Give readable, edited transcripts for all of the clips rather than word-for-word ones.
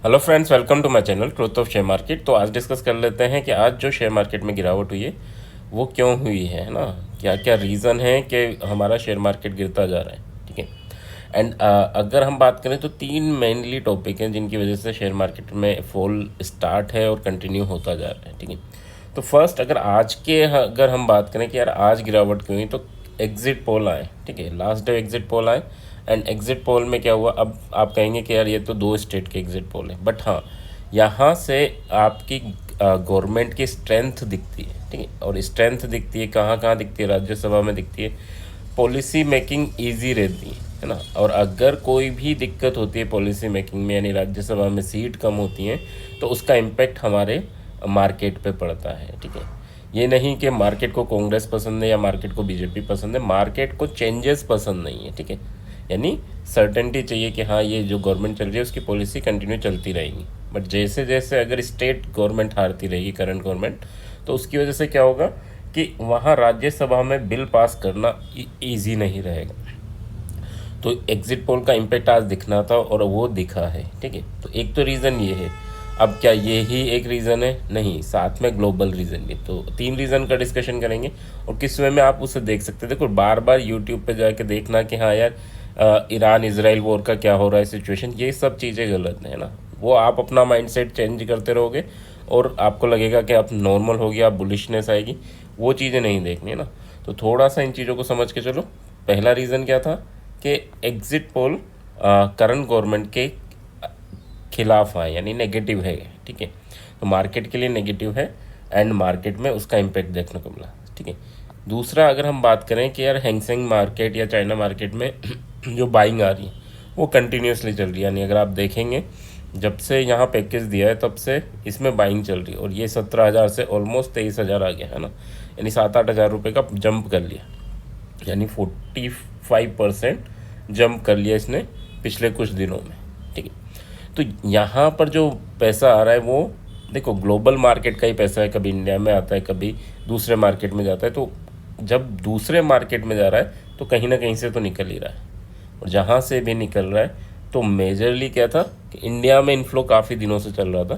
Hello friends, welcome to my channel truth of share market. तो आज discuss कर लेते हैं कि आज जो शेयर मार्केट में गिरावट हुई है वो क्यों हुई है ना। क्या क्या रीज़न है कि हमारा शेयर मार्केट गिरता जा रहा है, ठीक है। एंड अगर हम बात करें तो तीन मेनली टॉपिक हैं जिनकी वजह से शेयर मार्केट में फॉल स्टार्ट है और कंटिन्यू होता जा रहा है, ठीक है। तो फर्स्ट अगर हम बात करें कि यार आज गिरावट क्यों हुई, तो एग्जिट पोल आए, ठीक है। लास्ट डे एग्जिट पोल आए एंड एग्जिट पोल में क्या हुआ। अब आप कहेंगे कि यार ये तो दो स्टेट के एग्जिट पोल है, बट हाँ, यहाँ से आपकी गवर्नमेंट की स्ट्रेंथ दिखती है, ठीक है। और स्ट्रेंथ दिखती है कहाँ कहाँ दिखती है, राज्यसभा में दिखती है। पॉलिसी मेकिंग ईजी रहती है ना। और अगर कोई भी दिक्कत होती है पॉलिसी मेकिंग में, यानी राज्यसभा में सीट कम होती हैं, तो उसका इम्पेक्ट हमारे मार्केट पे पड़ता है, ठीक है। ये नहीं कि मार्केट को कांग्रेस पसंद है या मार्केट को बीजेपी पसंद है, मार्केट को चेंजेस पसंद नहीं है, ठीक है। यानी सर्टेनिटी चाहिए कि हाँ, ये जो गवर्नमेंट चल रही है उसकी पॉलिसी कंटिन्यू चलती रहेगी। बट जैसे जैसे अगर स्टेट गवर्नमेंट हारती रहेगी, करंट गवर्नमेंट, तो उसकी वजह से क्या होगा कि वहाँ राज्यसभा में बिल पास करना ईजी नहीं रहेगा। तो एग्जिट पोल का इम्पेक्ट आज दिखना था और वो दिखा है, ठीक है। तो एक तो रीज़न ये है। अब क्या ये ही एक रीज़न है? नहीं, साथ में ग्लोबल रीज़न भी। तो तीन रीज़न का डिस्कशन करेंगे और किस वे में आप उसे देख सकते हैं। देखो, बार बार यूट्यूब पे जाके देखना कि हाँ यार, ईरान इजराइल वॉर का क्या हो रहा है सिचुएशन, ये सब चीज़ें गलत है ना। वो आप अपना माइंडसेट चेंज करते रहोगे और आपको लगेगा कि आप नॉर्मल हो गया, आप बुलिशनेस आएगी। वो चीज़ें नहीं देखनी है ना। तो थोड़ा सा इन चीज़ों को समझ के चलो। पहला रीज़न क्या था कि एग्जिट पोल करंट गवर्नमेंट के खिलाफ आए, यानी नेगेटिव है, ठीक है। तो मार्केट के लिए नेगेटिव है एंड मार्केट में उसका इम्पेक्ट देखने को मिला, ठीक है। दूसरा, अगर हम बात करें कि यार हैंगसेंग मार्केट या चाइना मार्केट में जो बाइंग आ रही है वो कंटिन्यूसली चल रही है। यानी अगर आप देखेंगे, जब से यहाँ पैकेज दिया है तब से इसमें बाइंग चल रही है और ये 17,000 से ऑलमोस्ट 23,000 आ गया है ना। यानी 7-8 हज़ार रुपये का जंप कर लिया, यानी 45% जंप कर लिया इसने पिछले कुछ दिनों में, ठीक है। तो यहाँ पर जो पैसा आ रहा है वो देखो, ग्लोबल मार्केट का ही पैसा है, कभी इंडिया में आता है, कभी दूसरे मार्केट में जाता है। तो जब दूसरे मार्केट में जा रहा है तो कहीं ना कहीं से तो निकल ही रहा है। और जहाँ से भी निकल रहा है तो मेजरली क्या था कि इंडिया में इनफ्लो काफ़ी दिनों से चल रहा था,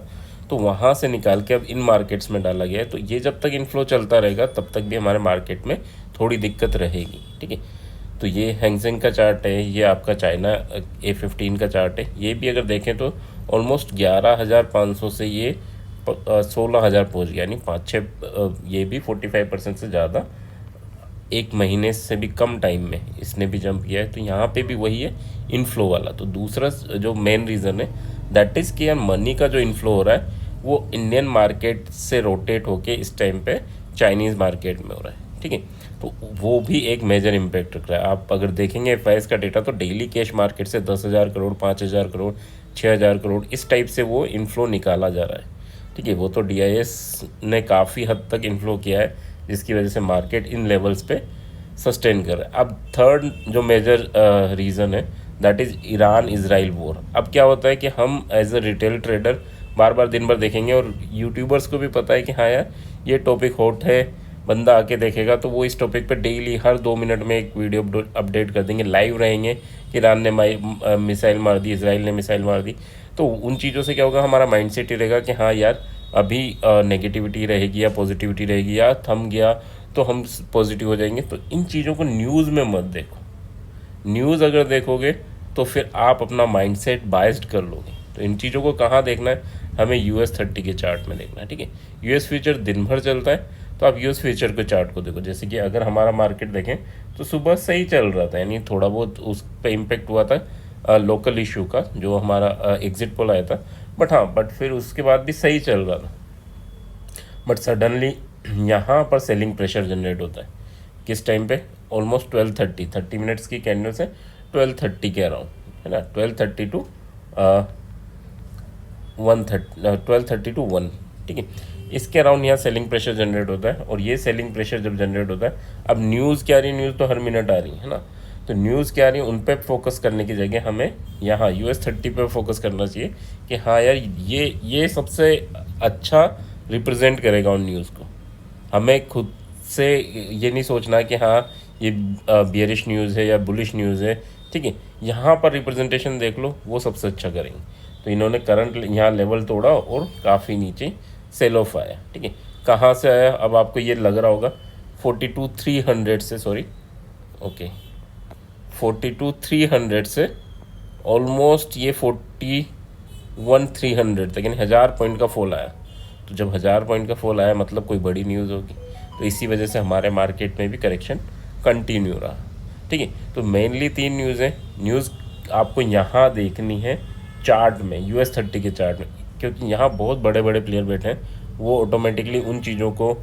तो वहाँ से निकाल के अब इन मार्केट्स में डाला गया है। तो ये जब तक इनफ्लो चलता रहेगा तब तक भी हमारे मार्केट में थोड़ी दिक्कत रहेगी, ठीक है। तो ये हैंगसेंग का चार्ट है, ये आपका चाइना A15 का चार्ट है। ये भी अगर देखें तो ऑलमोस्ट 11,500 से ये 16,000 पहुँच गया, यानी 5-6 ये भी 45% से ज़्यादा एक महीने से भी कम टाइम में इसने भी जंप किया है। तो यहाँ पे भी वही है, इनफ्लो वाला। तो दूसरा जो मेन रीज़न है दैट इज़ कि यार मनी का जो इनफ्लो हो रहा है वो इंडियन मार्केट से रोटेट होके इस टाइम पे चाइनीज़ मार्केट में हो रहा है, ठीक है। तो वो भी एक मेजर इम्पैक्ट रख रहा है। आप अगर देखेंगे FIS का डेटा तो डेली कैश मार्केट से 10,000 करोड़, 5,000 करोड़, 6,000 करोड़ इस टाइप से वो इनफ्लो निकाला जा रहा है, ठीक है। वो तो DIS ने काफ़ी हद तक इन्फ्लो किया है, जिसकी वजह से मार्केट इन लेवल्स पे सस्टेन कर रहा है। अब थर्ड जो मेजर रीज़न है that is Iran Israel war. अब क्या होता है कि हम एज अ रिटेल ट्रेडर बार बार दिन भर देखेंगे और यूट्यूबर्स को भी पता है कि हाँ यार, ये टॉपिक हॉट है, बंदा आके देखेगा तो वो इस टॉपिक पे डेली हर 2 मिनट में एक वीडियो अपडेट कर देंगे, लाइव रहेंगे कि ईरान ने मिसाइल मार दी, इसराइल ने मिसाइल मार दी। तो उन चीज़ों से क्या होगा, हमारा माइंडसेट ही रहेगा कि हाँ यार, अभी नेगेटिविटी रहेगी या पॉजिटिविटी रहेगी, या थम गया तो हम पॉजिटिव हो जाएंगे। तो इन चीज़ों को न्यूज़ में मत देखो। न्यूज़ अगर देखोगे तो फिर आप अपना माइंडसेट बाइस्ड कर लोगे। तो इन चीज़ों को कहाँ देखना है, हमें US30 के चार्ट में देखना है, ठीक है। US फ्यूचर दिन भर चलता है, तो आप US फ्यूचर के चार्ट को देखो। जैसे कि अगर हमारा मार्केट देखें तो सुबह सही चल रहा था, यानी थोड़ा बहुत उस पर इम्पेक्ट हुआ था लोकल इशू का, जो हमारा एग्जिट पोल आया था। बट फिर उसके बाद भी सही चल रहा था। बट सडनली यहाँ पर सेलिंग प्रेशर जनरेट होता है। किस टाइम पे? ऑलमोस्ट 30 मिनट्स की कैंडल से 12:30 के अराउंड, है ना। 12:30 टू 1, ठीक है। इसके अराउंड यहाँ सेलिंग प्रेशर जनरेट होता है। और ये सेलिंग प्रेशर जब जनरेट होता है, अब न्यूज़ क्या आ रही है, न्यूज़ तो हर मिनट आ रही है ना। तो न्यूज़ क्या आ रही है, उन पर फोकस करने की जगह हमें यहाँ US30 पे फोकस करना चाहिए कि हाँ यार, ये सबसे अच्छा रिप्रेजेंट करेगा उन न्यूज़ को। हमें खुद से ये नहीं सोचना कि हाँ ये बियरिश न्यूज़ है या बुलिश न्यूज़ है, ठीक है। यहाँ पर रिप्रेजेंटेशन देख लो, वो सबसे अच्छा करेंगे। तो इन्होंने करंट यहाँ लेवल तोड़ा और काफ़ी नीचे सेल ऑफ आया, ठीक है। कहाँ से आया अब आपको ये लग रहा होगा, 42,300 से, सॉरी, ओके, 42,300 से ऑलमोस्ट ये 41,300 तक, यानी 1000 पॉइंट का फॉल आया। तो जब 1000 पॉइंट का फॉल आया मतलब कोई बड़ी न्यूज़ होगी, तो इसी वजह से हमारे मार्केट में भी करेक्शन कंटिन्यू रहा, ठीक है। तो मेनली 3 न्यूज़ हैं। न्यूज़ आपको यहाँ देखनी है चार्ट में, US30 के चार्ट में, क्योंकि यहाँ बहुत बड़े बड़े प्लेयर बैठे हैं, वो ऑटोमेटिकली उन चीज़ों को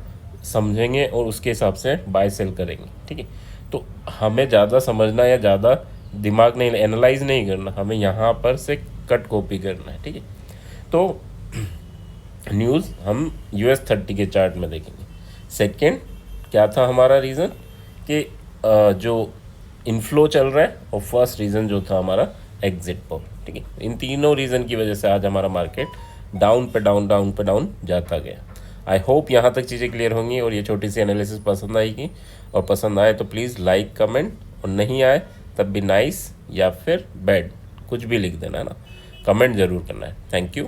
समझेंगे और उसके हिसाब से बाय सेल करेंगे, ठीक है। तो हमें ज़्यादा समझना या ज़्यादा दिमाग नहीं, एनालाइज नहीं करना, हमें यहाँ पर से कट कॉपी करना है, ठीक है। तो न्यूज़ हम US30 के चार्ट में देखेंगे। सेकंड क्या था हमारा रीज़न कि जो इनफ्लो चल रहा है, और फर्स्ट रीज़न जो था हमारा एग्जिट पॉल, ठीक है। इन तीनों रीज़न की वजह से आज हमारा मार्केट डाउन पे डाउन जाता गया। आई होप यहाँ तक चीज़ें क्लियर होंगी और ये छोटी सी एनालिसिस पसंद आएगी, और पसंद आए तो प्लीज़ लाइक कमेंट, और नहीं आए तब भी नाइस या फिर बैड कुछ भी लिख देना है ना, कमेंट ज़रूर करना है। Thank you.